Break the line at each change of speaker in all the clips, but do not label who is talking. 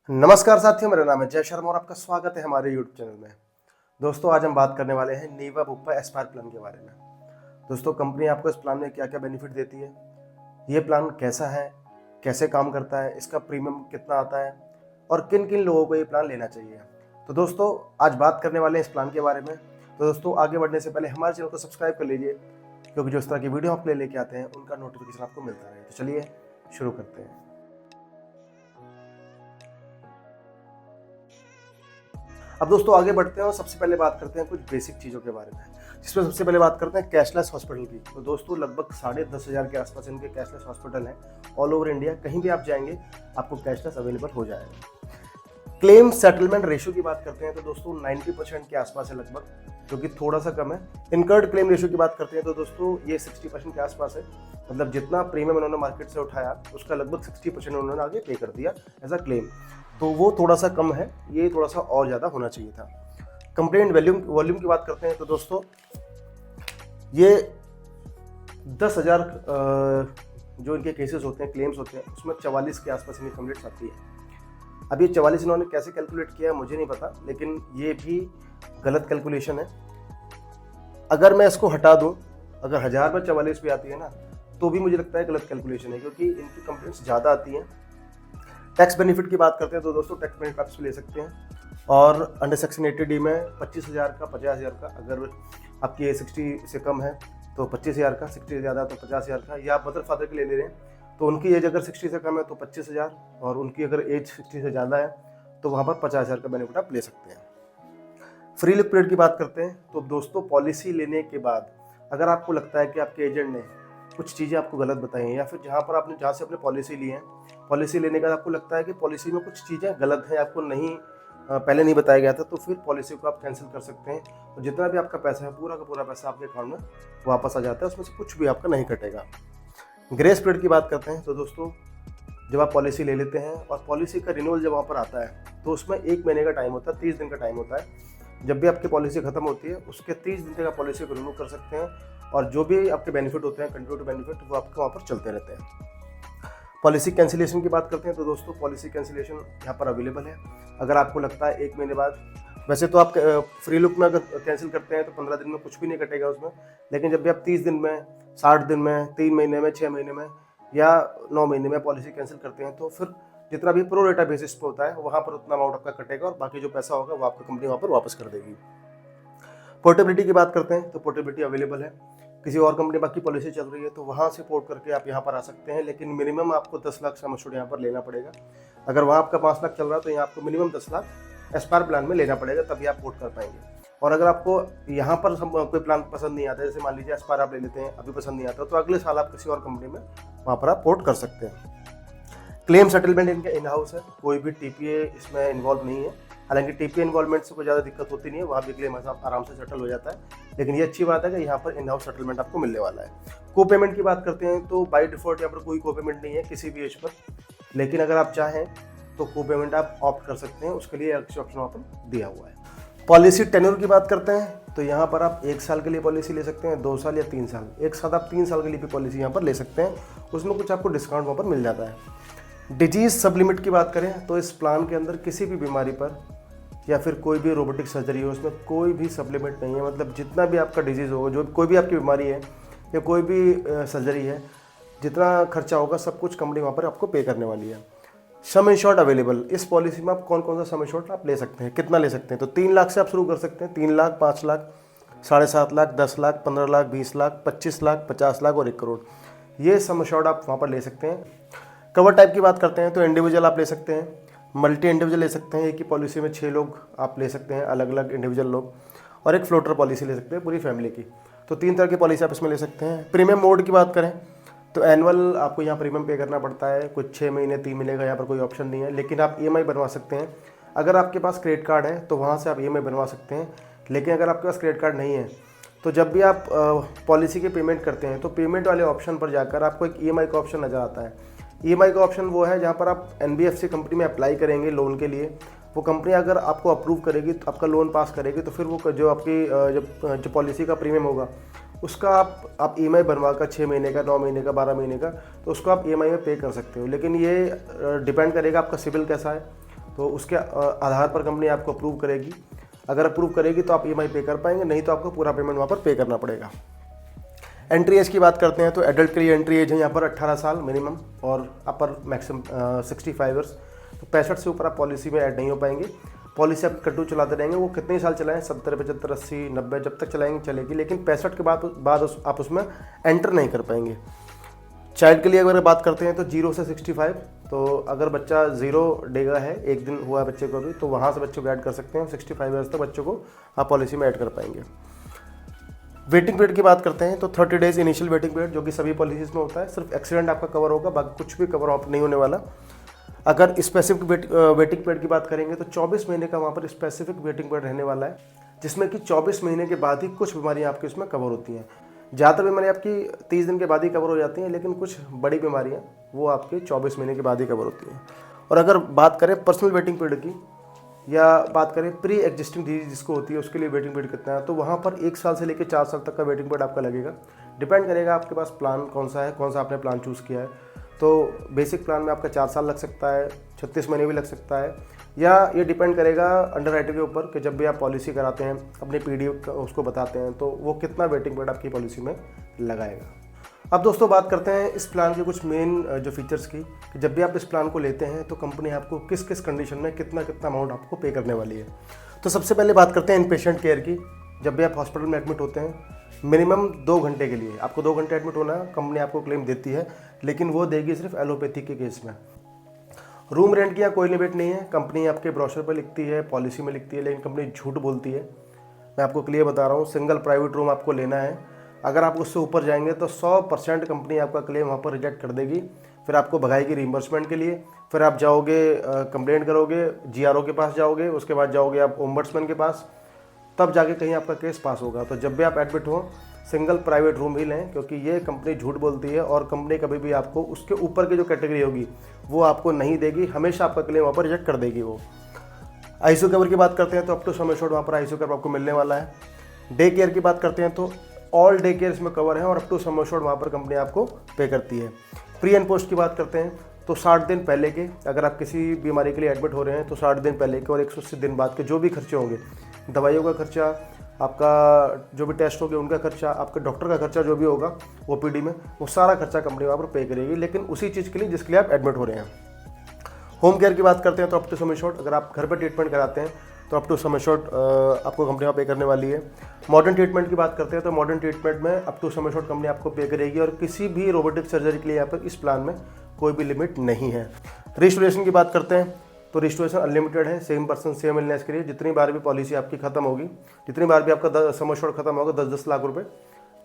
नमस्कार साथियों, मेरा नाम है जय शर्मा और आपका स्वागत है हमारे यूट्यूब चैनल में। दोस्तों, आज हम बात करने वाले हैं नीवा बुप्पा एस्पायर प्लान के बारे में। दोस्तों, कंपनी आपको इस प्लान में क्या क्या बेनिफिट देती है, ये प्लान कैसा है, कैसे काम करता है, इसका प्रीमियम कितना आता है और किन किन लोगों को ये प्लान लेना चाहिए। तो दोस्तों, आज बात करने वाले हैं इस प्लान के बारे में। तो दोस्तों, आगे बढ़ने से पहले हमारे चैनल को सब्सक्राइब कर लीजिए, क्योंकि जो इस तरह की वीडियो आप लेके आते हैं उनका नोटिफिकेशन आपको मिलता रहे। तो चलिए शुरू करते हैं। अब दोस्तों, आगे बढ़ते हैं और सबसे पहले बात करते हैं कुछ बेसिक चीज़ों के बारे में, जिसमें सबसे पहले बात करते हैं कैशलेस हॉस्पिटल की। तो दोस्तों, लगभग 10,500 के आसपास इनके कैशलेस हॉस्पिटल हैं ऑल ओवर इंडिया। कहीं भी आप जाएंगे आपको कैशलेस अवेलेबल हो जाएगा। क्लेम सेटलमेंट रेशियो की बात करते हैं तो दोस्तों 90% के आसपास है लगभग, जो कि थोड़ा सा कम है। इनकर्ड क्लेम रेशियो की बात करते हैं तो दोस्तों ये 60% के आसपास है। मतलब जितना प्रीमियम उन्होंने मार्केट से उठाया उसका लगभग 60% उन्होंने आगे पे कर दिया एज अ क्लेम। तो वो थोड़ा सा कम है, ये थोड़ा सा और ज़्यादा होना चाहिए था। कंप्लेंट वॉल्यूम की बात करते हैं तो दोस्तों ये 10,000 जो इनके केसेस होते हैं, क्लेम्स होते हैं, उसमें 44 के आसपास इनकी कंप्लेंट्स आती है। अब ये 44 इन्होंने कैसे कैलकुलेट किया है मुझे नहीं पता, लेकिन ये भी गलत कैलकुलेशन है। अगर मैं इसको हटा दूं, अगर 1000 में 44 भी आती है ना, तो भी मुझे लगता है गलत कैलकुलेशन है, क्योंकि इनकी कंप्लेंट्स ज़्यादा आती हैं। टैक्स बेनिफिट की बात करते हैं तो दोस्तों टैक्स बेनिफिट आप ले सकते हैं, और अंडर सेक्शन 80D में 25,000 का, 50,000 का, अगर आपकी एज 60 से कम है तो 25,000 का, 60 से ज़्यादा तो 50,000 का। या आप मदर फादर के ले रहे हैं तो उनकी एज अगर 60 से कम है तो 25,000, और उनकी अगर एज 60 से ज़्यादा है तो वहाँ पर 50,000 का बेनिफिट आप ले सकते हैं। फ्री लुक पीरियड की बात करते हैं तो दोस्तों पॉलिसी लेने के बाद अगर आपको लगता है कि आपके एजेंट ने कुछ चीज़ें आपको गलत बताई हैं, या फिर जहाँ से आपने पॉलिसी ली है, पॉलिसी लेने के बाद आपको लगता है कि पॉलिसी में कुछ चीज़ें गलत हैं, आपको नहीं पहले नहीं बताया गया था, तो फिर पॉलिसी को आप कैंसिल कर सकते हैं। और जितना भी आपका पैसा है, पूरा का पूरा पैसा आपके अकाउंट में वापस आ जाता है, उसमें से कुछ भी आपका नहीं कटेगा। ग्रेस पीरियड की बात करते हैं तो दोस्तों जब आप पॉलिसी ले लेते हैं और पॉलिसी का रिन्यूअल जब वहाँ पर आता है तो उसमें 1 महीने का टाइम होता है, 30 दिन का टाइम होता है। जब भी आपकी पॉलिसी खत्म होती है उसके 30 दिन तक आप पॉलिसी को रिन्यू कर सकते हैं, और जो भी आपके बेनिफिट होते हैं, कंटिन्यू टू बेनिफिट, वो आपके वहाँ पर चलते रहते हैं। पॉलिसी कैंसिलेशन की बात करते हैं तो दोस्तों पॉलिसी कैंसिलेशन यहाँ पर अवेलेबल है। अगर आपको लगता है 1 महीने बाद, वैसे तो आप फ्री लुक में अगर कैंसिल करते हैं तो 15 दिन में कुछ भी नहीं कटेगा उसमें, लेकिन जब भी आप 30 दिन में, 60 दिन में, 3 महीने में, 6 महीने में या 9 महीने में पॉलिसी कैंसिल करते हैं तो फिर जितना भी प्रो रेटा बेसिस पे होता है वहाँ पर उतना अमाउंट आपका कटेगा, और बाकी जो पैसा होगा वो आपको कंपनी वहाँ पर वापस कर देगी। पोर्टेबिलिटी की बात करते हैं तो पोर्टेबिलिटी अवेलेबल है। किसी और कंपनी बाकी पॉलिसी चल रही है तो वहाँ से पोर्ट करके आप यहाँ पर आ सकते हैं, लेकिन मिनिमम आपको 10 लाख सम एश्योर्ड यहाँ पर लेना पड़ेगा। अगर वहाँ आपका 5 लाख चल रहा है तो यहाँ आपको मिनिमम 10 लाख एस्पायर प्लान में लेना पड़ेगा, तभी आप पोर्ट कर पाएंगे। और अगर आपको यहाँ पर कोई प्लान पसंद नहीं आता, जैसे मान लीजिए एस्पायर आप ले लेते हैं, अभी पसंद नहीं आता, तो अगले साल आप किसी और कंपनी में वहाँ पर आप पोर्ट कर सकते हैं। क्लेम सेटलमेंट इनका इन हाउस है, कोई भी टीपीए इसमें इन्वॉल्व नहीं है। हालांकि टीपीए इन्वॉल्वमेंट से कोई ज़्यादा दिक्कत होती नहीं है, वहाँ भी क्लेम आराम से सेटल हो जाता है, लेकिन ये अच्छी बात है कि यहाँ पर इन हाउस सेटलमेंट आपको मिलने वाला है। को पेमेंट की बात करते हैं तो बाय डिफॉल्ट यहाँ पर कोई को पेमेंट नहीं है किसी भी एज पर, लेकिन अगर आप चाहें तो को पेमेंट आप ऑप्ट कर सकते हैं, उसके लिए अच्छी ऑप्शन वहाँ पर दिया हुआ है। पॉलिसी टेन्योर की बात करते हैं तो यहाँ पर आप 1 साल के लिए पॉलिसी ले सकते हैं, 2 साल या 3 साल। एक साथ आप 3 साल के लिए भी पॉलिसी यहाँ पर ले सकते हैं, उसमें कुछ आपको डिस्काउंट वहाँ पर मिल जाता है। डिजीज़ सब लिमिट की बात करें तो इस प्लान के अंदर किसी भी बीमारी पर या फिर कोई भी रोबोटिक सर्जरी हो, उसमें कोई भी सब लिमिट नहीं है। मतलब जितना भी आपका डिजीज़ होगा, जो कोई भी आपकी बीमारी है या कोई भी सर्जरी है, जितना खर्चा होगा सब कुछ कंपनी वहाँ पर आपको पे करने वाली है। सम इंश्योर्ड अवेलेबल, इस पॉलिसी में आप कौन कौन सा सम इंश्योर्ड आप ले सकते हैं, कितना ले सकते हैं, तो 3 लाख से आप शुरू कर सकते हैं। 3 लाख, 5 लाख, 7.5 लाख, 10 लाख, 15 लाख, 20 लाख, 25 लाख, 50 लाख और 1 करोड़, ये सम इंश्योर्ड आप वहाँ पर ले सकते हैं। कवर टाइप की बात करते हैं तो इंडिविजुअल आप ले सकते हैं, मल्टी इंडिविजुअल ले सकते हैं, एक ही पॉलिसी में 6 लोग आप ले सकते हैं, अलग अलग इंडिविजुअल लोग, और एक फ्लोटर पॉलिसी ले सकते हैं पूरी फैमिली की। तो 3 तरह की पॉलिसी आप इसमें ले सकते हैं। प्रीमियम मोड की बात करें तो एनुअल आपको यहाँ प्रीमियम पे करना पड़ता है, कुछ 6 महीने, 3 महीने का यहाँ पर कोई ऑप्शन नहीं है, लेकिन आप EMI बनवा सकते हैं। अगर आपके पास क्रेडिट कार्ड है तो वहाँ से आप EMI बनवा सकते हैं, लेकिन अगर आपके पास क्रेडिट कार्ड नहीं है तो जब भी आप पॉलिसी की पेमेंट करते हैं तो पेमेंट वाले ऑप्शन पर जाकर आपको एक EMI का ऑप्शन नज़र आता है। EMI का ऑप्शन वो है जहाँ पर आप NBFC कंपनी में अप्लाई करेंगे लोन के लिए, वो कंपनी अगर आपको अप्रूव करेगी तो आपका लोन पास करेगी, तो फिर वो जो आपकी जो पॉलिसी का प्रीमियम होगा उसका आप EMI बनवा कर 6 महीने का, 9 महीने का, 12 महीने का, तो उसको आप EMI में पे कर सकते हो। लेकिन ये डिपेंड करेगा आपका सिबिल कैसा है। तो उसके आधार पर कंपनी आपको अप्रूव करेगी। अगर अप्रूव करेगी तो आप EMI पे कर पाएंगे, नहीं तो आपको पूरा पेमेंट वहाँ पर पे करना पड़ेगा। एंट्री एज की बात करते हैं तो एडल्ट के लिए एंट्री एज है यहाँ पर 18 साल मिनिमम और अपर मैक्सिमम 65 ईयर्स। तो 65 से ऊपर आप पॉलिसी में ऐड नहीं हो पाएंगे। पॉलिसी आप कंटिन्यू चलाते रहेंगे, वो कितने साल चलाएं, 70, 75, 80, 90 जब तक चलाएंगे चलेगी, लेकिन 65 के बाद आप उसमें एंटर नहीं कर पाएंगे। चाइल्ड के लिए अगर बात करते हैं तो 0 से 65, तो अगर बच्चा 0 डे का है, एक दिन हुआ है बच्चे को भी, तो वहाँ से बच्चों को ऐड कर सकते हैं। 65 ईयर्स तक बच्चों को आप पॉलिसी में ऐड कर पाएंगे। वेटिंग पीरियड की बात करते हैं तो 30 डेज इनिशियल वेटिंग पीरियड, जो कि सभी पॉलिसीज में होता है। सिर्फ एक्सीडेंट आपका कवर होगा, बाकी कुछ भी कवर अप नहीं होने वाला। अगर स्पेसिफिक वेटिंग पीरियड की बात करेंगे तो 24 महीने का वहाँ पर स्पेसिफिक वेटिंग पीरियड रहने वाला है, जिसमें कि 24 महीने के बाद ही कुछ बीमारियाँ आपकी उसमें कवर होती हैं। ज़्यादातर बीमारियाँ आपकी 30 दिन के बाद ही कवर हो जाती हैं, लेकिन कुछ बड़ी बीमारियाँ वो आपकी 24 महीने के बाद ही कवर होती हैं। और अगर बात करें पर्सनल वेटिंग पीरियड की, या बात करें प्री एग्जिस्टिंग डिजीज जिसको होती है, उसके लिए वेटिंग पीरियड कितना है, तो वहाँ पर 1 साल से लेकर 4 साल तक का वेटिंग पीरियड आपका लगेगा। डिपेंड करेगा आपके पास प्लान कौन सा है, कौन सा आपने प्लान चूज़ किया है। तो बेसिक प्लान में आपका 4 साल लग सकता है, 36 महीने भी लग सकता है, या ये डिपेंड करेगा अंडरराइटर के ऊपर कि जब भी आप पॉलिसी कराते हैं, अपने PD उसको बताते हैं, तो वो कितना वेटिंग पीरियड आपकी पॉलिसी में लगाएगा। अब दोस्तों बात करते हैं इस प्लान के कुछ मेन जो फीचर्स की, कि जब भी आप इस प्लान को लेते हैं तो कंपनी आपको किस किस कंडीशन में कितना अमाउंट आपको पे करने वाली है। तो सबसे पहले बात करते हैं इन पेशेंट केयर की। जब भी आप हॉस्पिटल में एडमिट होते हैं, मिनिमम 2 घंटे के लिए आपको 2 घंटे एडमिट होना, कंपनी आपको क्लेम देती है, लेकिन वो देगी सिर्फ एलोपैथी के केस में। रूम रेंट की यहाँ कोई लिमिट नहीं है, कंपनी आपके ब्रोशर पर लिखती है, पॉलिसी में लिखती है, लेकिन कंपनी झूठ बोलती है। मैं आपको क्लियर बता रहा हूँ, सिंगल प्राइवेट रूम आपको लेना है। अगर आप उससे ऊपर जाएंगे तो 100% कंपनी आपका क्लेम वहाँ पर रिजेक्ट कर देगी, फिर आपको भगाएगी रीइंबर्समेंट के लिए। फिर आप जाओगे कंप्लेंट करोगे, GRO के पास जाओगे, उसके बाद जाओगे आप ओम्बड्समैन के पास, तब जाके कहीं आपका केस पास होगा। तो जब भी आप एडमिट हो, सिंगल प्राइवेट रूम ही लें, क्योंकि ये कंपनी झूठ बोलती है और कंपनी कभी भी आपको उसके ऊपर की जो कैटेगरी होगी वो आपको नहीं देगी, हमेशा आपका क्लेम वहाँ पर रिजेक्ट कर देगी वो। ICU कवर की बात करते हैं तो अप टू सम एश्योर्ड वहाँ पर ICU कवर आपको मिलने वाला है। डे केयर की बात करते हैं तो ऑल डे केयर इसमें कवर है और अप टू सम एश्योर्ड वहाँ पर कंपनी आपको पे करती है। प्री एंड पोस्ट की बात करते हैं तो 60 दिन पहले के, अगर आप किसी बीमारी के लिए एडमिट हो रहे हैं तो 60 दिन पहले के और 180 दिन बाद के जो भी खर्चे होंगे, दवाइयों का खर्चा, आपका जो भी टेस्ट होंगे उनका खर्चा, आपके डॉक्टर का खर्चा जो भी होगा OPD में, वो सारा खर्चा कंपनी वहाँ पर पे करेगी, लेकिन उसी चीज़ के लिए जिसके लिए आप एडमिट हो रहे हैं। होम केयर की बात करते हैं तो अप टू सम एश्योर्ड, अगर आप घर पर ट्रीटमेंट कराते हैं तो अप टू सम एश्योर्ड आपको कंपनी वहाँ पे करने वाली है। मॉडर्न ट्रीटमेंट की बात करते हैं तो मॉडर्न ट्रीटमेंट में up to sum assured company आपको पे करेगी, और किसी भी रोबोटिक सर्जरी के लिए यहाँ पर इस प्लान में कोई भी लिमिट नहीं है। रिस्टोरेशन की बात करते हैं तो रिस्टोरेशन अनलिमिटेड है, सेम पर्सन सेम इलनेस के लिए। जितनी बार भी पॉलिसी आपकी खत्म होगी, जितनी बार भी आपका सम एश्योर्ड खत्म होगा, 10-10 लाख रुपए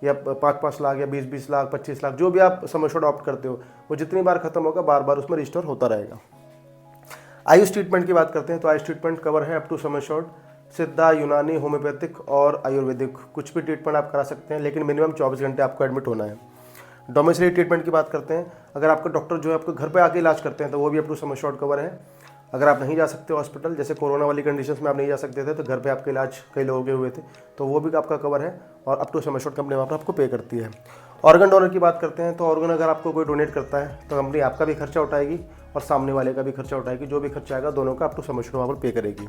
या 5-5 लाख या 20-20 लाख 25 लाख, जो भी आप सम एश्योर्ड ऑप्ट करते हो, वो जितनी बार खत्म होगा बार बार उसमें रिस्टोर होता रहेगा। आयुष ट्रीटमेंट की बात करते हैं तो आयुष ट्रीटमेंट कवर है अप टू सम एश्योर्ड, सिद्धा, यूनानी, होम्योपैथिक और आयुर्वेदिक, कुछ भी ट्रीटमेंट आप करा सकते हैं, लेकिन मिनिमम 24 घंटे आपको एडमिट होना है। डोमिसिलरी ट्रीटमेंट की बात करते हैं, अगर आपका डॉक्टर जो है आपको घर पे आके इलाज करते हैं तो वो भी up to sum assured cover है। अगर आप नहीं जा सकते हॉस्पिटल, जैसे कोरोना वाली कंडीशंस में आप नहीं जा सकते थे, तो घर पे आपका इलाज कई लोगों के हुए थे, तो वो भी आपका कवर है और up to sum assured company वहाँ पर आपको पे करती है। ऑर्गन डोनर की बात करते हैं तो ऑर्गन अगर आपको कोई डोनेट करता है तो कंपनी आपका भी खर्चा उठाएगी और सामने वाले का भी खर्चा उठाएगी, जो भी खर्चा आएगा दोनों का अप टू सम एश्योर्ड वहाँ पर पे करेगी।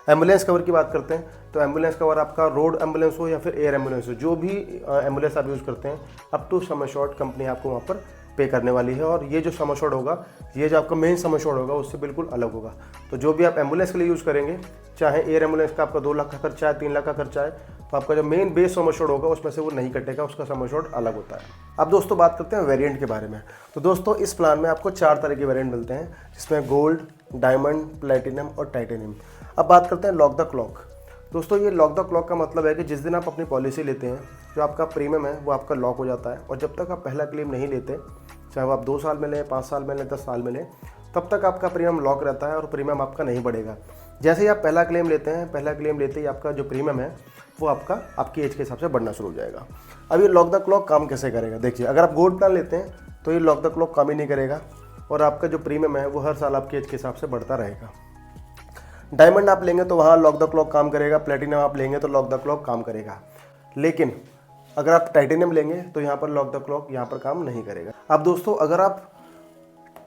एम्बुलेंस कवर की बात करते हैं तो एम्बुलेंस कवर आपका रोड एम्बुलेंस हो या फिर एयर एम्बुलेंस हो, जो भी एम्बुलेंस आप यूज़ करते हैं, up to sum assured company आपको वहाँ पर पे करने वाली है। और ये जो सम एश्योर्ड होगा, ये जो आपका मेन सम एश्योर्ड होगा उससे बिल्कुल अलग होगा। तो जो भी आप एम्बुलेंस के लिए यूज़ करेंगे, चाहे एयर एम्बुलेंस का आपका 2 लाख का खर्चा है, 3 लाख का खर्चा है, तो आपका जो मेन बेस सम एश्योर्ड होगा उसमें से वो नहीं कटेगा, उसका सम एश्योर्ड अलग होता है। अब दोस्तों बात करते हैं वेरिएंट के बारे में। तो दोस्तों इस प्लान में आपको 4 तरह के वेरिएंट मिलते हैं, जिसमें गोल्ड, डायमंड, प्लेटिनम और टाइटेनियम। अब बात करते हैं लॉक द क्लॉक। दोस्तों ये लॉक द क्लॉक का मतलब है कि जिस दिन आप अपनी पॉलिसी लेते हैं, जो आपका प्रीमियम है वो आपका लॉक हो जाता है, और जब तक आप पहला क्लेम नहीं लेते, चाहे वो आप 2 साल में लें, 5 साल में लें, 10 साल में लें, तब तक आपका प्रीमियम लॉक रहता है और प्रीमियम आपका नहीं बढ़ेगा। जैसे ही आप पहला क्लेम लेते हैं, पहला क्लेम लेते ही आपका जो प्रीमियम है वो आपकी एज के हिसाब से बढ़ना शुरू हो जाएगा। अब ये लॉक द क्लॉक काम कैसे करेगा, देखिए, अगर आप गोल्ड प्लान लेते हैं तो ये लॉक द क्लॉक काम ही नहीं करेगा और आपका जो प्रीमियम है वो हर साल आपकी एज के हिसाब से बढ़ता रहेगा। डायमंड आप लेंगे तो वहाँ लॉक द क्लॉक काम करेगा, प्लेटिनम आप लेंगे तो लॉक द क्लॉक काम करेगा, लेकिन अगर आप टाइटेनियम लेंगे तो यहाँ पर लॉक द क्लॉक यहाँ पर काम नहीं करेगा। अब दोस्तों अगर आप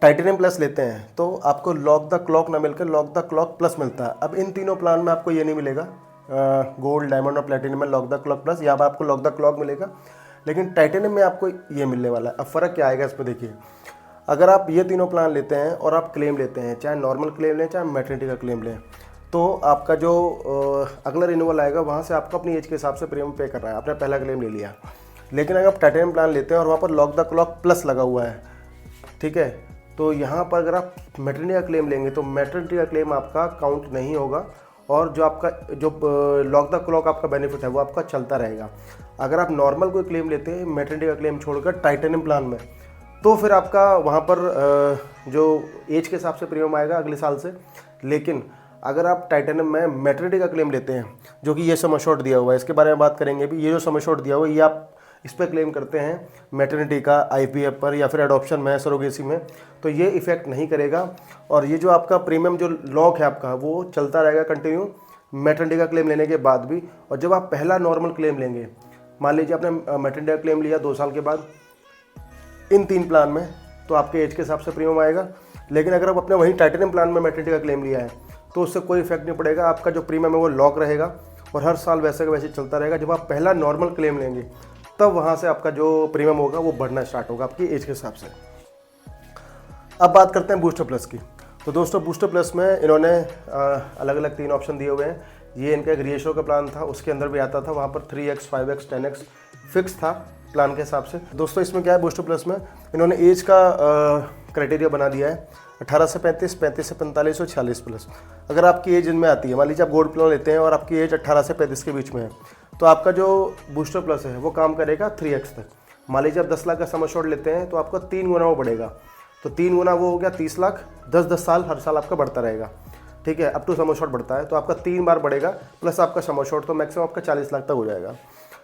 टाइटेनियम प्लस लेते हैं तो आपको लॉक द क्लॉक ना मिलकर लॉक द क्लॉक प्लस मिलता है। अब इन तीनों प्लान में आपको ये नहीं मिलेगा, गोल्ड, डायमंड और प्लेटिनियम में लॉक द क्लॉक प्लस, यहाँ पर आपको लॉक द क्लॉक मिलेगा, लेकिन टाइटेनियम में आपको ये मिलने वाला है। अब फ़र्क क्या आएगा इसमें देखिए, अगर आप ये तीनों प्लान लेते हैं और आप क्लेम लेते हैं, चाहे नॉर्मल क्लेम लें चाहे मैटरनिटी का क्लेम लें, तो आपका जो अगला रिन्यूअल आएगा वहाँ से आपको अपनी एज के हिसाब से प्रीमियम पे करना है। आपने पहला क्लेम ले लिया, लेकिन अगर आप टाइटेनियम प्लान लेते हैं और वहाँ पर लॉक द क्लॉक प्लस लगा हुआ है, ठीक है, तो यहाँ पर अगर आप मैटरनिटी का क्लेम लेंगे तो मैटरनिटी का क्लेम आपका काउंट नहीं होगा और जो आपका जो लॉक द क्लॉक आपका बेनिफिट है वो आपका चलता रहेगा। अगर आप नॉर्मल कोई क्लेम लेते हैं मैटरनिटी का क्लेम छोड़कर टाइटेनियम प्लान में, तो फिर आपका वहाँ पर जो एज के हिसाब से प्रीमियम आएगा अगले साल से। लेकिन अगर आप टाइटेनियम में मैटरनिटी का क्लेम लेते हैं, जो कि ये सम एश्योर्ड दिया हुआ है, इसके बारे में बात करेंगे भी, ये जो सम एश्योर्ड दिया हुआ है ये आप इस पर क्लेम करते हैं मैटरनिटी का आईवीएफ पर या फिर एडॉप्शन में, सरोगेसी में, तो ये इफ़ेक्ट नहीं करेगा और ये जो आपका प्रीमियम जो लॉक है आपका वो चलता रहेगा कंटिन्यू मैटरनिटी का क्लेम लेने के बाद भी। और जब आप पहला नॉर्मल क्लेम लेंगे, मान लीजिए आपने मैटरनिटी का क्लेम लिया 2 साल के बाद इन 3 प्लान में, तो आपके एज के हिसाब से प्रीमियम आएगा। लेकिन अगर आप अपने वहीं टाइटेनियम प्लान में मैटरनिटी का क्लेम लिया है तो उससे कोई इफेक्ट नहीं पड़ेगा, आपका जो प्रीमियम है वो लॉक रहेगा और हर साल वैसे का वैसे चलता रहेगा। जब आप पहला नॉर्मल क्लेम लेंगे तब वहाँ से आपका जो प्रीमियम होगा वो बढ़ना स्टार्ट होगा आपकी एज के हिसाब से। अब बात करते हैं बूस्टर प्लस की। तो दोस्तों बूस्टर प्लस में इन्होंने अलग अलग 3 ऑप्शन दिए हुए हैं। ये इनका एक रेशियो का प्लान था, उसके अंदर भी आता था, वहाँ पर 3x 5x 10x फिक्स था प्लान के हिसाब से। दोस्तों इसमें क्या है, बूस्टर प्लस में इन्होंने एज का क्राइटेरिया बना दिया है 18 से 35, 35 से 45 और 46 प्लस। अगर आपकी एज इनमें आती है, मान लीजिए आप गोल्ड प्लान लेते हैं और आपकी एज 18 से 35 के बीच में है, तो आपका जो बूस्टर प्लस है वो काम करेगा 3x तक। मान लीजिए आप 10 लाख का सम एश्योर्ड लेते हैं तो आपका 3 गुना वो बढ़ेगा, तो 3 गुना वो हो गया 30 लाख, 10-10 साल हर साल आपका बढ़ता रहेगा, ठीक है, अप टू सम एश्योर्ड बढ़ता है, तो आपका 3 बार बढ़ेगा प्लस आपका सम एश्योर्ड, तो मैक्सिमम आपका 40 लाख तक हो जाएगा।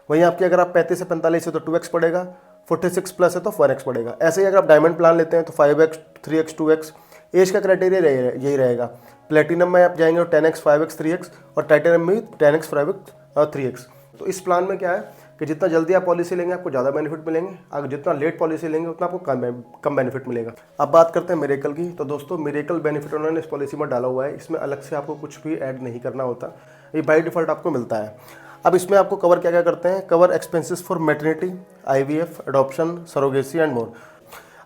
वहीं आपकी अगर आप 35 से 45 है तो 2x पड़ेगा, 46 प्लस है तो 4x पड़ेगा। ऐसे ही अगर आप डायमंड प्लान लेते हैं तो 5x 3x 2x, एज का क्राइटेरिया यही रहेगा। प्लेटिनम में आप जाएंगे तो 10x 5x 3x और टाइटेनियम में 10x 5x और 3x। तो इस प्लान में क्या है कि जितना जल्दी आप पॉलिसी लेंगे आपको ज़्यादा बेनिफिट मिलेंगे, अगर जितना लेट पॉलिसी लेंगे उतना आपको कम बेनिफिट मिलेगा। अब बात करते हैं मिरेकल की। तो दोस्तों मिरेकल बेनिफिट उन्होंने इस पॉलिसी में डाला हुआ है, इसमें अलग से आपको कुछ भी ऐड नहीं करना होता, ये बाय डिफ़ॉल्ट आपको मिलता है। अब इसमें आपको कवर क्या क्या करते हैं, cover expenses for maternity, IVF, adoption, surrogacy and more.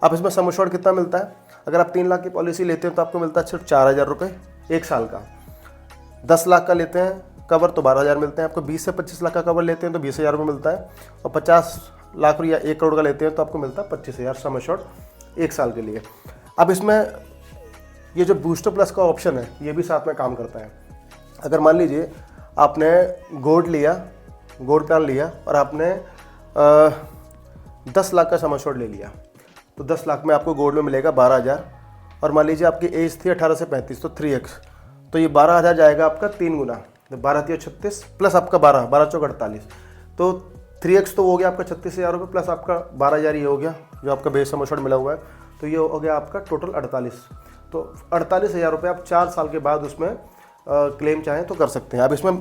अब इसमें सम एश्योर्ड कितना मिलता है, अगर आप 3 लाख की पॉलिसी लेते हैं तो आपको मिलता है सिर्फ 4000 रुपये 1 साल का। 10 लाख का लेते हैं कवर तो 12,000 मिलते हैं आपको। 20 से 25 लाख का कवर लेते हैं तो 20,000 रुपये मिलता है और 50 लाख या 1 करोड़ का लेते हैं तो आपको मिलता है 25,000 सम एश्योर्ड 1 साल के लिए। अब इसमें ये जो बूस्टर प्लस का ऑप्शन है ये भी साथ में काम करता है। अगर मान लीजिए आपने गोल्ड लिया, गोल्ड प्लान लिया और आपने 10 लाख का सम एश्योर्ड ले लिया, तो 10 लाख में आपको गोल्ड में मिलेगा 12,000 और मान लीजिए आपकी एज थी 18 से 35 तो 3x, तो ये 12,000 जाएगा आपका 3 गुना, 12 × 36 प्लस आपका 12 चौक 48, तो 3x तो हो गया आपका 36,000 रुपये प्लस आपका 12,000 ये हो गया जो आपका बेस सम एश्योर्ड मिला हुआ है, तो ये हो गया आपका टोटल 48। तो 48,000 रुपये आप 4 साल के बाद उसमें क्लेम चाहें तो कर सकते हैं। अब इसमें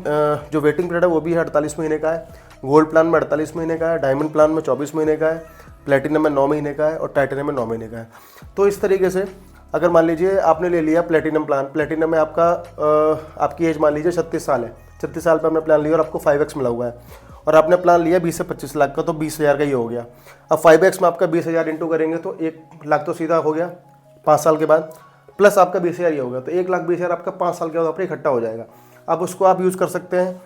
जो वेटिंग पीरियड है वो भी है 48 महीने का है, गोल्ड प्लान में 48 महीने का है, डायमंड प्लान में 24 महीने का है, प्लेटिनम में 9 महीने का है और टाइटेनियम में 9 महीने का है। तो इस तरीके से अगर मान लीजिए आपने ले लिया प्लेटिनम प्लान, प्लेटिनम में आपका आपकी एज मान लीजिए 36 साल है, 36 साल पर आपने प्लान लिया और आपको 5x मिला हुआ है और आपने प्लान लिया 20 से 25 लाख का, तो 20,000 का ये हो गया। अब 5x में आपका 20,000 इंटू करेंगे तो 1 लाख तो सीधा हो गया 5 साल के बाद, प्लस आपका 20,000 ये होगा, तो 1,20,000 आपका 5 साल के बाद आपका इकट्ठा हो जाएगा। अब उसको आप यूज़ कर सकते हैं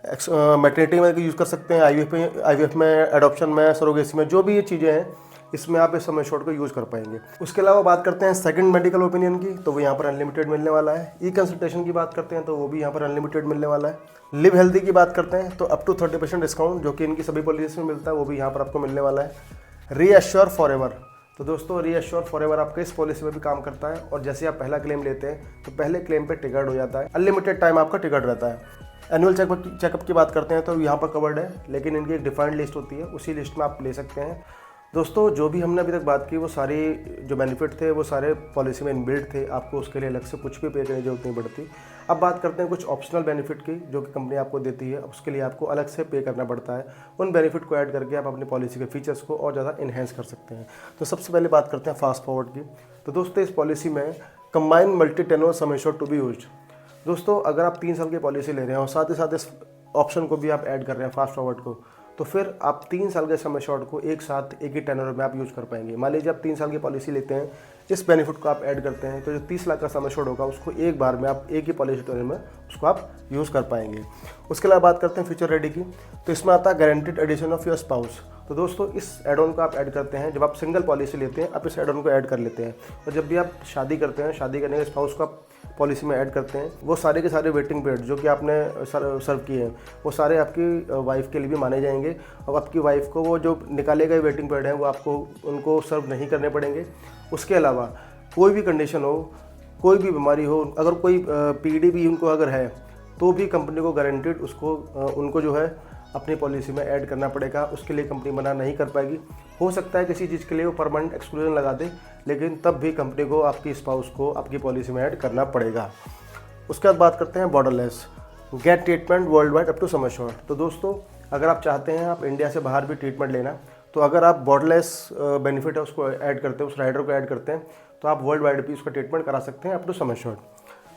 मैटरनिटी में यूज़ कर सकते हैं, आईवीएफ में, एडॉप्शन में, सरोगेसी में, जो भी ये चीज़ें हैं इसमें आप इस सम एश्योर्ड को यूज़ कर पाएंगे। उसके अलावा बात करते हैं सेकंड मेडिकल ओपिनियन की, तो वो यहाँ पर अनलिमिटेड मिलने वाला है। ई कंसल्टेशन की बात करते हैं तो वो भी यहाँ पर अनलिमिटेड मिलने वाला है। लिव हेल्दी की बात करते हैं तो अप टू 30% डिस्काउंट जो कि इनकी सभी पॉलिसी में मिलता है वो भी यहाँ पर आपको मिलने वाला है। रीएश्योर फॉरएवर, तो दोस्तों रीएश्योर फॉरएवर आपका इस पॉलिसी में भी काम करता है और जैसे आप पहला क्लेम लेते हैं तो पहले क्लेम पे टिकट हो जाता है, अनलिमिटेड टाइम आपका टिकट रहता है। एनुअल चेकअप की बात करते हैं तो यहाँ पर कवर्ड है, लेकिन इनकी एक डिफाइंड लिस्ट होती है, उसी लिस्ट में आप ले सकते हैं। दोस्तों जो भी हमने अभी तक बात की वो सारी जो बेनिफिट थे वो सारे पॉलिसी में इनबिल्ट थे, आपको उसके लिए अलग से कुछ भी पे करने की जरूरत नहीं पड़ती। अब बात करते हैं कुछ ऑप्शनल बेनिफिट की जो कि कंपनी आपको देती है, उसके लिए आपको अलग से पे करना पड़ता है। उन बेनिफिट को ऐड करके आप अपनी पॉलिसी के फीचर्स को और ज़्यादा इन्हेंस कर सकते हैं। तो सबसे पहले बात करते हैं फास्ट फॉरवर्ड की। तो दोस्तों इस पॉलिसी में combine multi tenure sum assured to be used. दोस्तों अगर आप 3 साल की पॉलिसी ले रहे हैं और साथ ही साथ इस ऑप्शन को भी आप ऐड कर रहे हैं फास्ट फॉरवर्ड को, तो फिर आप 3 साल के सम एश्योर्ड को एक साथ एक ही टेन्योर में आप यूज़ कर पाएंगे। मान लीजिए आप 3 साल की पॉलिसी लेते हैं, इस बेनिफिट को आप ऐड करते हैं, तो जो 30 लाख का सम एश्योर्ड होगा उसको एक बार में आप एक ही पॉलिसी टेन्योर में उसको आप यूज़ कर पाएंगे। उसके अलावा बात करते हैं फ्यूचर रेडी की। तो इसमें आता है guaranteed addition of your spouse. तो दोस्तों इस एड ऑन को आप ऐड करते हैं, जब आप सिंगल पॉलिसी लेते हैं आप इस एड ऑन को ऐड कर लेते हैं, और जब भी आप शादी करते हैं, शादी करने के स्पाउस को आप पॉलिसी में ऐड करते हैं, वो सारे के सारे वेटिंग पीरियड जो कि आपने सर्व किए हैं वो सारे आपकी वाइफ के लिए भी माने जाएंगे। और आपकी वाइफ को वो जो निकाले गए वेटिंग पीरियड हैं वो आपको उनको सर्व नहीं करने पड़ेंगे। उसके अलावा कोई भी कंडीशन हो, कोई भी बीमारी हो, अगर कोई पीडी भी उनको अगर है तो भी कंपनी को गारंटीड उसको उनको जो है अपनी पॉलिसी में ऐड करना पड़ेगा। उसके लिए कंपनी मना नहीं कर पाएगी। हो सकता है किसी चीज़ के लिए वो परमानेंट एक्सक्लूजन लगा दे, लेकिन तब भी कंपनी को आपकी स्पाउस को आपकी पॉलिसी में ऐड करना पड़ेगा। उसके बाद बात करते हैं borderless gate treatment world wide up to sum assured. तो दोस्तों अगर आप चाहते हैं आप इंडिया से बाहर भी ट्रीटमेंट लेना, तो अगर आप बॉर्डरलेस बेनिफिट है उसको ऐड करते हैं, उस राइडर को ऐड करते हैं, तो आप वर्ल्ड वाइड भी उसका ट्रीटमेंट करा सकते हैं अप टू सम एश्योर्ड।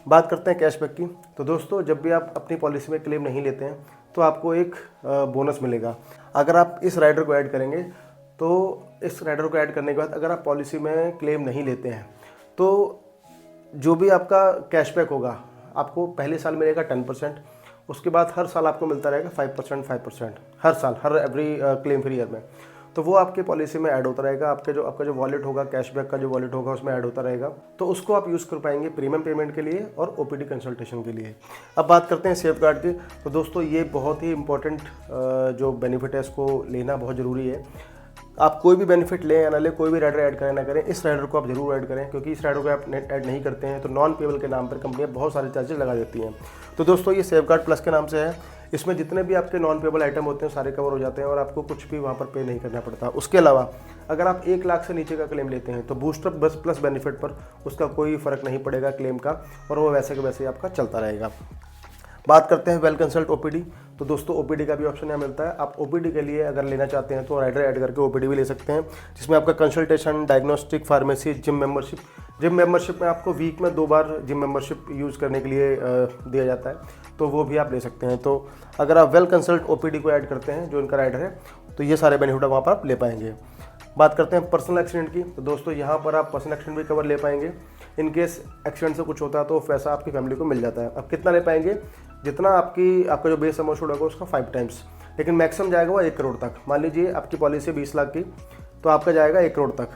बात करते हैं कैशबैक की। तो दोस्तों जब भी आप अपनी पॉलिसी में क्लेम नहीं लेते हैं तो आपको एक बोनस मिलेगा। अगर आप इस राइडर को ऐड करेंगे, तो इस राइडर को ऐड करने के बाद अगर आप पॉलिसी में क्लेम नहीं लेते हैं तो जो भी आपका कैशबैक होगा आपको पहले साल मिलेगा 10%, उसके बाद हर साल आपको मिलता रहेगा 5% हर साल, हर एवरी क्लेम फ्री ईयर में। तो वो आपके पॉलिसी में ऐड होता रहेगा। आपका जो वॉलेट होगा, कैशबैक का जो वॉलेट होगा उसमें ऐड होता रहेगा। तो उसको आप यूज़ कर पाएंगे प्रीमियम पेमेंट के लिए और ओपीडी कंसल्टेशन के लिए। अब बात करते हैं सेफ गार्ड की। तो दोस्तों ये बहुत ही इंपॉर्टेंट जो बेनिफिट है इसको लेना बहुत ज़रूरी है। आप कोई भी बेनिफिट लें या ना लें, कोई भी राइडर ऐड करें ना करें, इस राइडर को आप जरूर ऐड करें, क्योंकि इस राइडर को आप ऐड नहीं करते हैं तो नॉन पेबल के नाम पर कंपनियां बहुत सारे चार्जेस लगा देती हैं। तो दोस्तों ये सेफ गार्ड प्लस के नाम से है। इसमें जितने भी आपके नॉन पेबल आइटम होते हैं सारे कवर हो जाते हैं और आपको कुछ भी वहाँ पर पे नहीं करना पड़ता। उसके अलावा अगर आप 1 लाख से नीचे का क्लेम लेते हैं तो बूस्टर बस प्लस बेनिफिट पर उसका कोई फ़र्क नहीं पड़ेगा क्लेम का, और वो वैसे के वैसे ही आपका चलता रहेगा। बात करते हैं वेल कंसल्ट ओपीडी। तो दोस्तों ओपीडी का भी ऑप्शन यहाँ मिलता है। आप ओपीडी के लिए अगर लेना चाहते हैं तो राइडर ऐड करके ओपीडी भी ले सकते हैं, जिसमें आपका consultation, diagnostic, pharmacy, gym membership. Gym membership में आपको वीक में 2 बार जिम मेंबरशिप यूज़ करने के लिए दिया जाता है, तो वो भी आप ले सकते हैं। तो अगर आप वेल कंसल्ट ओपीडी को ऐड करते हैं जो इनका राइडर है, तो ये सारे बेनिफिट वहाँ पर आप ले पाएंगे। बात करते हैं पर्सनल एक्सीडेंट की। तो दोस्तों यहाँ पर आप पर्सनल एक्सीडेंट भी कवर ले पाएंगे। इन केस एक्सीडेंट से कुछ होता है तो पैसा आपकी फैमिली को मिल जाता है। अब कितना ले पाएंगे? जितना आपका जो बेस अमाउंट होगा उसका 5 टाइम्स, लेकिन मैक्सिमम जाएगा वो 1 करोड़ तक। मान लीजिए आपकी पॉलिसी 20 लाख की, तो आपका जाएगा 1 करोड़ तक।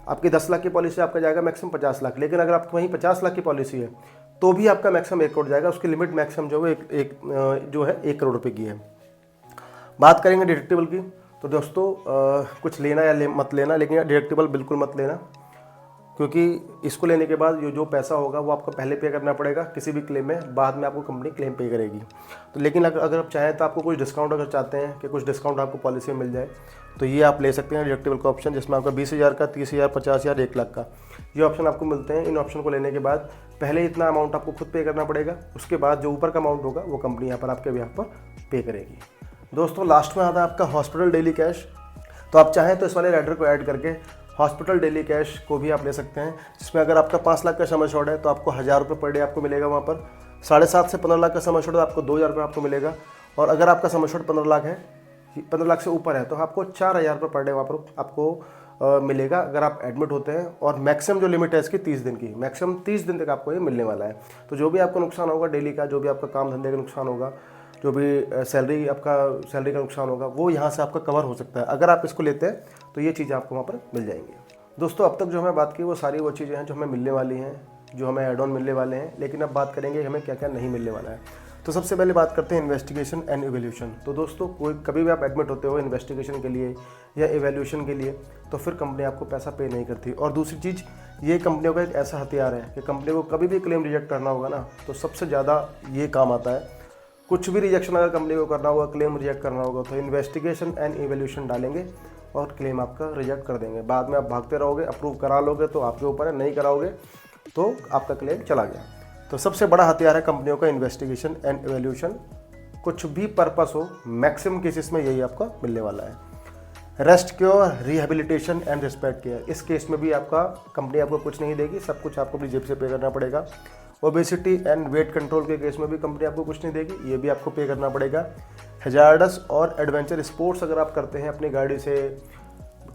आपकी 10 लाख की पॉलिसी आपका जाएगा मैक्सिमम 50 लाख, लेकिन अगर आपकी वहीं 50 लाख की पॉलिसी है तो भी आपका मैक्सिमम 1 करोड़ जाएगा। उसकी लिमिट मैक्सिमम जो है 1 करोड़ रुपये की है। बात करेंगे डिडक्टिबल की। तो दोस्तों कुछ लेना या मत लेना, लेकिन डिडक्टिबल बिल्कुल मत लेना, क्योंकि इसको लेने के बाद जो पैसा होगा वो आपको पहले पे करना पड़ेगा किसी भी क्लेम में, बाद में आपको कंपनी क्लेम पे करेगी। तो लेकिन अगर आप चाहें तो आपको कुछ डिस्काउंट अगर चाहते हैं कि कुछ डिस्काउंट आपको पॉलिसी में मिल जाए, तो ये आप ले सकते हैं डिडक्टिबल का ऑप्शन, जिसमें आपका 20,000 का, 30,000, 50,000, 1 लाख का ये ऑप्शन आपको मिलते हैं। इन ऑप्शन को लेने के बाद पहले इतना अमाउंट आपको खुद पे करना पड़ेगा, उसके बाद जो ऊपर का अमाउंट होगा वो कंपनी यहाँ पर आपके बिहाफ पर पे करेगी। दोस्तों लास्ट में आता है आपका हॉस्पिटल डेली कैश। तो आप चाहें तो इस वाले राइडर को ऐड करके हॉस्पिटल डेली कैश को भी आप ले सकते हैं, जिसमें अगर आपका 5 लाख का सम एश्योर्ड है तो आपको 1,000 रुपये पर डे आपको मिलेगा वहाँ पर। 7.5 से 15 लाख का सम एश्योर्ड है आपको 2,000 रुपये आपको मिलेगा। और अगर आपका सम एश्योर्ड 15 लाख है, 15 लाख से ऊपर है, तो आपको 4,000 रुपये पर डे वहाँ पर आपको मिलेगा अगर आप एडमिट होते हैं। और मैक्सिमम जो लिमिट है इसकी 30 दिन की, मैक्सिमम 30 दिन तक आपको ये मिलने वाला है। तो जो भी आपको नुकसान होगा डेली का, जो भी आपका काम धंधे का नुकसान होगा, जो भी सैलरी का नुकसान होगा, वो यहाँ से आपका कवर हो सकता है। अगर आप इसको लेते हैं तो ये चीज़ें आपको वहाँ पर मिल जाएंगी। दोस्तों अब तक जो हमें बात की वो सारी वो चीज़ें हैं जो हमें मिलने वाली हैं, जो हमें एड ऑन मिलने वाले हैं। लेकिन अब बात करेंगे हमें क्या क्या नहीं मिलने वाला है। तो सबसे पहले बात करते हैं इन्वेस्टिगेशन एंड इवैल्यूएशन। तो दोस्तों कभी भी आप एडमिट होते हो इन्वेस्टिगेशन के लिए या इवैल्यूएशन के लिए, तो फिर कंपनी आपको पैसा पे नहीं करती। और दूसरी चीज़, ये कंपनियों का एक ऐसा हथियार है कि कंपनी को कभी भी क्लेम रिजेक्ट करना होगा ना, तो सबसे ज़्यादा ये काम आता है। कुछ भी रिजेक्शन अगर कंपनी को करना होगा, क्लेम रिजेक्ट करना होगा, तो इन्वेस्टिगेशन एंड इवैल्यूएशन डालेंगे और क्लेम आपका रिजेक्ट कर देंगे। बाद में आप भागते रहोगे, अप्रूव करा लोगे तो आपके ऊपर है, नहीं कराओगे तो आपका क्लेम चला गया। तो सबसे बड़ा हथियार है कंपनियों का इन्वेस्टिगेशन एंड एवेल्यूशन। कुछ भी पर्पस हो, मैक्सिमम केसेस में यही आपका मिलने वाला है। Rest cure, rehabilitation and respect care, इस केस में भी आपका कंपनी आपको कुछ नहीं देगी, सब कुछ आपको अपनी जेब से पे करना पड़ेगा। ओबेसिटी एंड वेट कंट्रोल के केस में भी कंपनी आपको कुछ नहीं देगी, ये भी आपको पे करना पड़ेगा। हैजार्डस और एडवेंचर स्पोर्ट्स अगर आप करते हैं अपनी गाड़ी से,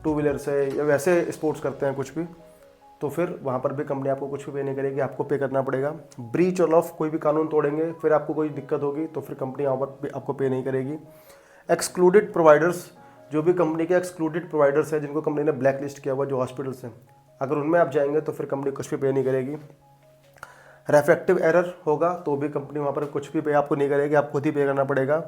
टू व्हीलर से, या वैसे स्पोर्ट्स करते हैं कुछ भी, तो फिर वहाँ पर भी कंपनी आपको कुछ भी पे नहीं करेगी, आपको पे करना पड़ेगा। ब्रीच ऑफ कोई भी कानून तोड़ेंगे फिर आपको कोई दिक्कत होगी तो फिर कंपनी यहाँ पर आपको पे नहीं करेगी। एक्सक्लूडेड प्रोवाइडर्स, जो भी कंपनी के एक्सक्लूडेड प्रोवाइडर्स हैं जिनको कंपनी ने ब्लैक लिस्ट किया हुआ, जो हॉस्पिटल्स हैं, अगर उनमें आप जाएंगे तो फिर कंपनी कुछ भी पे नहीं करेगी। रेफ्रेक्टिव एरर होगा तो भी कंपनी वहाँ पर कुछ भी पे आपको नहीं करेगी, आपको खुद ही पे करना पड़ेगा।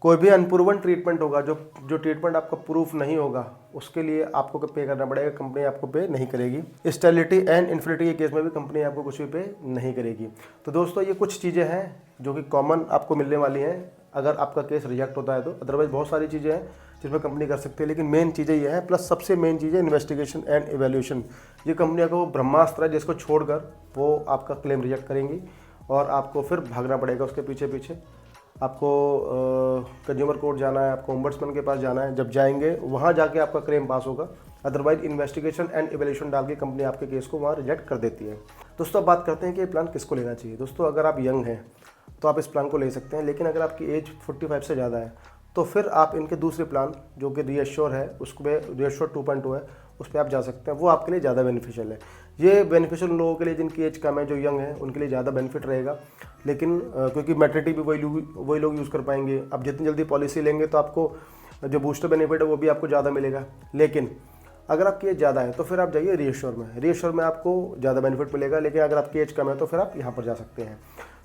कोई भी अनप्रूवन ट्रीटमेंट होगा, जो ट्रीटमेंट आपका प्रूफ नहीं होगा, उसके लिए आपको पे करना पड़ेगा, कंपनी आपको पे नहीं करेगी। स्टेरिलिटी एंड इन्फिनिटी के केस में भी कंपनी आपको कुछ भी पे नहीं करेगी। तो दोस्तों ये कुछ चीज़ें हैं जो कि कॉमन आपको मिलने वाली हैं अगर आपका केस रिजेक्ट होता है तो। अदरवाइज बहुत सारी चीज़ें हैं जिसमें कंपनी कर सकती है, लेकिन मेन चीज़ें ये हैं। प्लस सबसे मेन चीज़ है इन्वेस्टिगेशन एंड एवेल्यूशन। ये कंपनियों का वो ब्रह्मास्त्र है जिसको छोड़कर वो आपका क्लेम रिजेक्ट करेंगी और आपको फिर भागना पड़ेगा उसके पीछे पीछे। आपको कंज्यूमर कोर्ट जाना है, आपको ओम्बड्समैन के पास जाना है, जब जाएंगे वहाँ जाके आपका क्लेम पास होगा। अदरवाइज इन्वेस्टिगेशन एंड एवेल्यूशन डाल के कंपनी आपके केस को वहाँ रिजेक्ट कर देती है। दोस्तों अब बात करते हैं कि ये प्लान किसको लेना चाहिए। दोस्तों अगर आप यंग हैं तो आप इस प्लान को ले सकते हैं, लेकिन अगर आपकी एज 45 से ज़्यादा है तो फिर आप इनके दूसरे प्लान जो कि रीएश्योर है, उसमें रीएश्योर 2.2 है, उस पर आप जा सकते हैं। वो आपके लिए ज़्यादा बेनिफिशियल है। ये बेनिफिशियल उन लोगों के लिए जिनकी एज कम है, जो यंग है, उनके लिए ज़्यादा बेनिफिट रहेगा। लेकिन क्योंकि मैटरिटी भी वही लोग यूज़ कर पाएंगे। अब जितनी जल्दी पॉलिसी लेंगे तो आपको जो बूस्टर बेनिफिट है वो भी आपको ज़्यादा मिलेगा। लेकिन अगर आपकी एज ज़्यादा है तो फिर आप जाइए रीएश्योर में। रीएश्योर में आपको ज़्यादा बेनिफिट मिलेगा, लेकिन अगर आपकी एज कम है तो फिर आप यहाँ पर जा सकते हैं।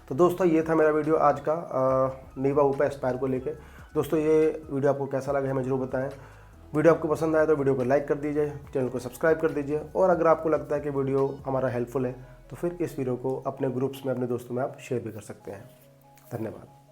तो दोस्तों ये था मेरा वीडियो आज का नीवा ऊपर एस्पायर को लेके। दोस्तों ये वीडियो आपको कैसा लगा हमें जरूर बताएं। वीडियो आपको पसंद आया तो वीडियो को लाइक कर दीजिए, चैनल को सब्सक्राइब कर दीजिए, और अगर आपको लगता है कि वीडियो हमारा हेल्पफुल है तो फिर इस वीडियो को अपने ग्रुप्स में, अपने दोस्तों में आप शेयर भी कर सकते हैं। धन्यवाद।